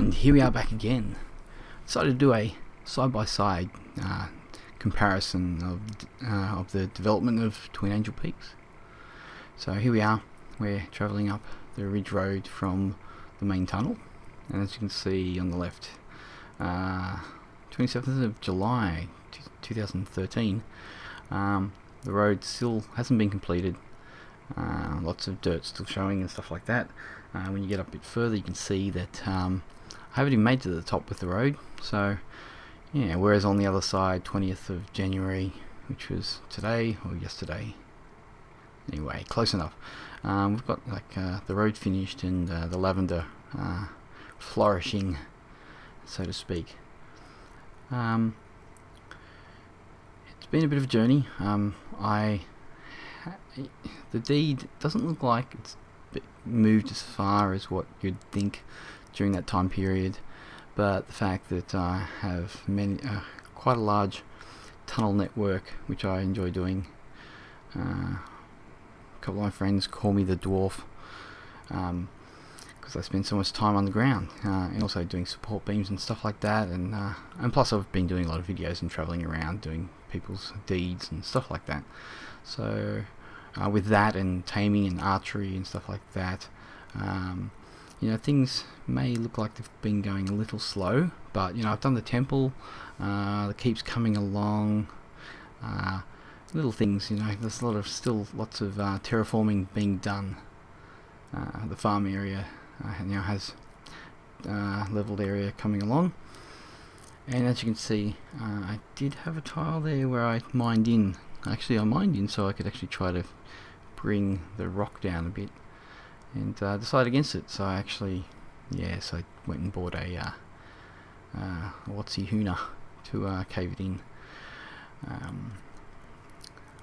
And here we are back again. Decided to do a side-by-side comparison of the development of Twin Angel Peaks. So here we are, we're travelling up the ridge road from the main tunnel, and as you can see on the left, 27th of July 2013, the road still hasn't been completed. Lots of dirt still showing and stuff like that. When you get up a bit further, you can see that I haven't even made to the top with the road. So yeah, whereas on the other side, 20th of January, which was today or yesterday, anyway, close enough. We've got like the road finished and the lavender flourishing, so to speak. It's been a bit of a journey. The deed doesn't look like it's moved as far as what you'd think during that time period, but the fact that I have quite a large tunnel network, which I enjoy doing. A couple of my friends call me the dwarf because I spend so much time on the ground, and also doing support beams and stuff like that, and plus I've been doing a lot of videos and travelling around doing people's deeds and stuff like that. So with that and taming and archery and stuff like that, things may look like they've been going a little slow, but I've done the temple, the keep's coming along, little things, there's still lots of terraforming being done. The farm area now has leveled area coming along, and as you can see, I did have a tile there where I mined in. Actually, I mined in so I could actually try to bring the rock down a bit, and decided against it. So I went and bought a Watsy Huna to cave it in.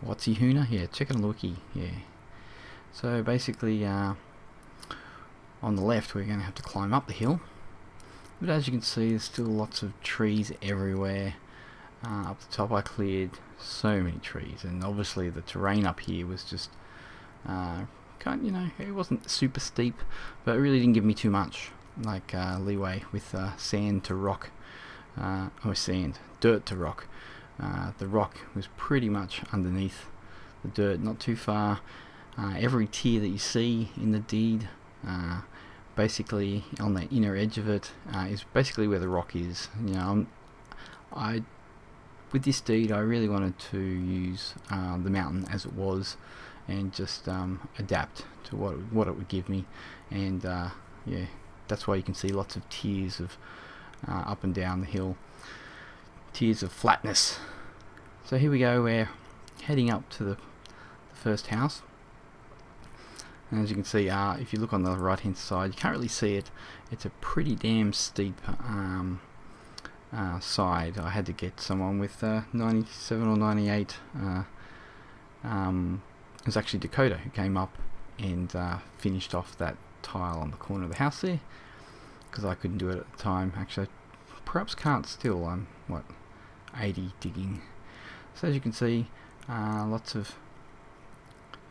Watsy Huna? Yeah, check it on the wiki. Yeah. So basically, on the left, we're going to have to climb up the hill. But as you can see, there's still lots of trees everywhere. Up the top I cleared so many trees, and obviously the terrain up here was just it wasn't super steep, but it really didn't give me too much leeway with sand to rock, dirt to rock. The rock was pretty much underneath the dirt, not too far. Every tier that you see in the deed, basically on the inner edge of it, is basically where the rock is. With this deed, I really wanted to use the mountain as it was, and just adapt to what it would give me. And that's why you can see lots of tiers of up and down the hill, tiers of flatness. So here we go, we're heading up to the first house. And as you can see, if you look on the right hand side, you can't really see it. It's a pretty damn steep side. I had to get someone with 97 or 98. It was actually Dakota who came up and finished off that tile on the corner of the house there, because I couldn't do it at the time. Actually, I perhaps can't still. I'm 80 digging. So as you can see, lots of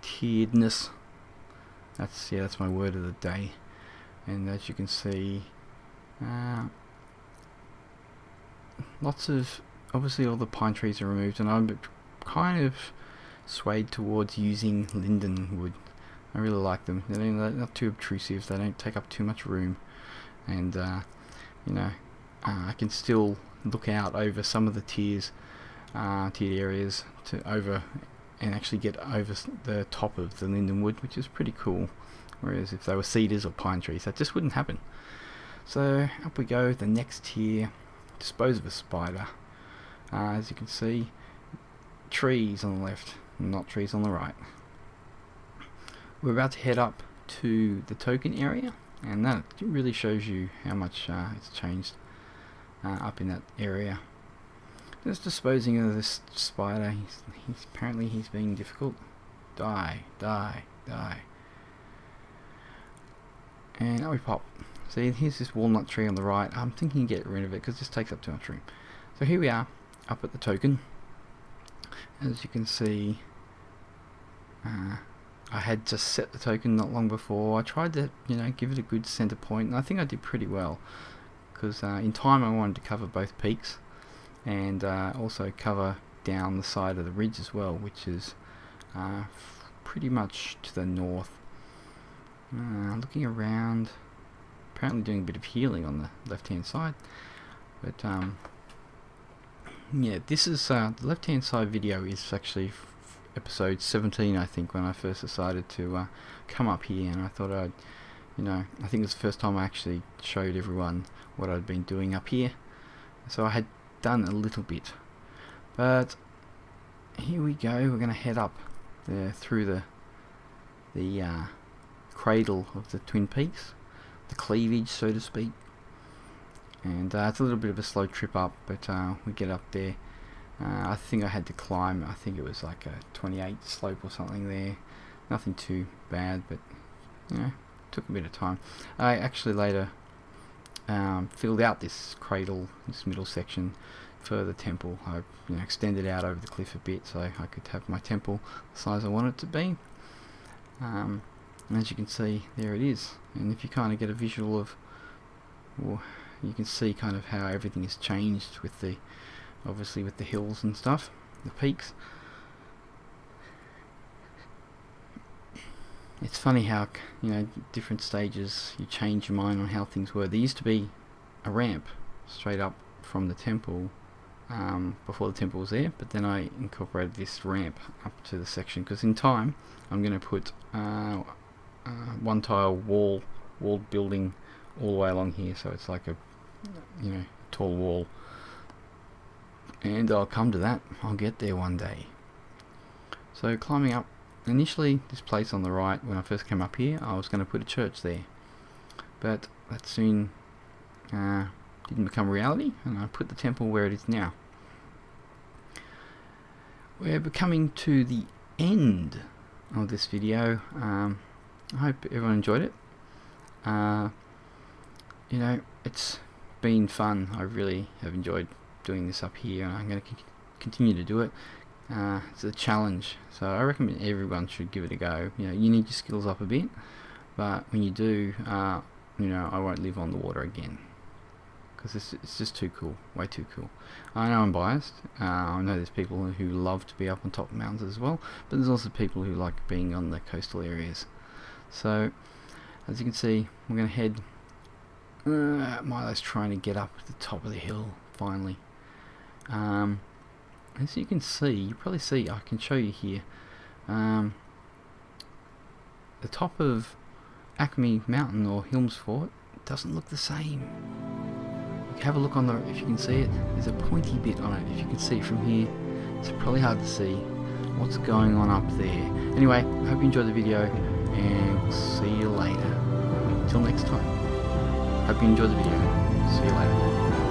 tieredness. That's my word of the day. And as you can see, lots of, obviously all the pine trees are removed, and I'm kind of swayed towards using linden wood. I really like them. They're not too obtrusive, they don't take up too much room, and I can still look out over some of the tiered areas and actually get over the top of the linden wood, which is pretty cool. Whereas if they were cedars or pine trees, that just wouldn't happen. So up we go, the next tier, dispose of a spider. As you can see, trees on the left, not trees on the right. We're about to head up to the token area, and that really shows you how much it's changed up in that area. Just disposing of this spider. Apparently he's being difficult. Die. And now we pop. See, here's this walnut tree on the right. I'm thinking of getting rid of it because this takes up too much room. So here we are, up at the token. As you can see, I had just set the token not long before. I tried to, give it a good center point, and I think I did pretty well. because in time I wanted to cover both peaks, and also cover down the side of the ridge as well, which is pretty much to the north. Looking around, apparently doing a bit of healing on the left hand side, but yeah, this is the left hand side video is actually episode 17, I think, when I first decided to come up here, and I thought I'd, I think it was the first time I actually showed everyone what I'd been doing up here. So I had done a little bit, but here we go. We're going to head up through the cradle of the Twin Peaks, the cleavage, so to speak. And it's a little bit of a slow trip up, but we get up there. I think I had to climb, I think it was like a 28 slope or something there. Nothing too bad, but took a bit of time. I actually later filled out this cradle, this middle section, for the temple. I extended out over the cliff a bit so I could have my temple the size I want it to be. And as you can see, there it is. And if you kind of get a visual of, well, you can see kind of how everything has changed with the, obviously with the hills and stuff, the peaks. It's funny how, different stages you change your mind on how things were. There used to be a ramp straight up from the temple before the temple was there, but then I incorporated this ramp up to the section, because in time I'm going to put one tile wall building all the way along here, so it's like a tall wall, and I'll come to that. I'll get there one day. So climbing up, initially this place on the right, when I first came up here, I was going to put a church there, but that soon didn't become reality, and I put the temple where it is now. We're coming to the end of this video. I hope everyone enjoyed it. It's been fun. I really have enjoyed doing this up here, and I'm going to continue to do it. It's a challenge, so I recommend everyone should give it a go. You need your skills up a bit, but when you do, I won't live on the water again, because it's just too cool, way too cool. I know I'm biased. I know there's people who love to be up on top of mountains as well, but there's also people who like being on the coastal areas. So as you can see, we're going to head. Milo's trying to get up to the top of the hill finally. As you can see, you probably see, I can show you here, the top of Acme Mountain or Hilms Fort doesn't look the same. Have a look on the, if you can see it, there's a pointy bit on it. If you can see from here, it's probably hard to see what's going on up there. Anyway, I hope you enjoyed the video, and we'll see you later. Till next time. Hope you enjoyed the video. See you later.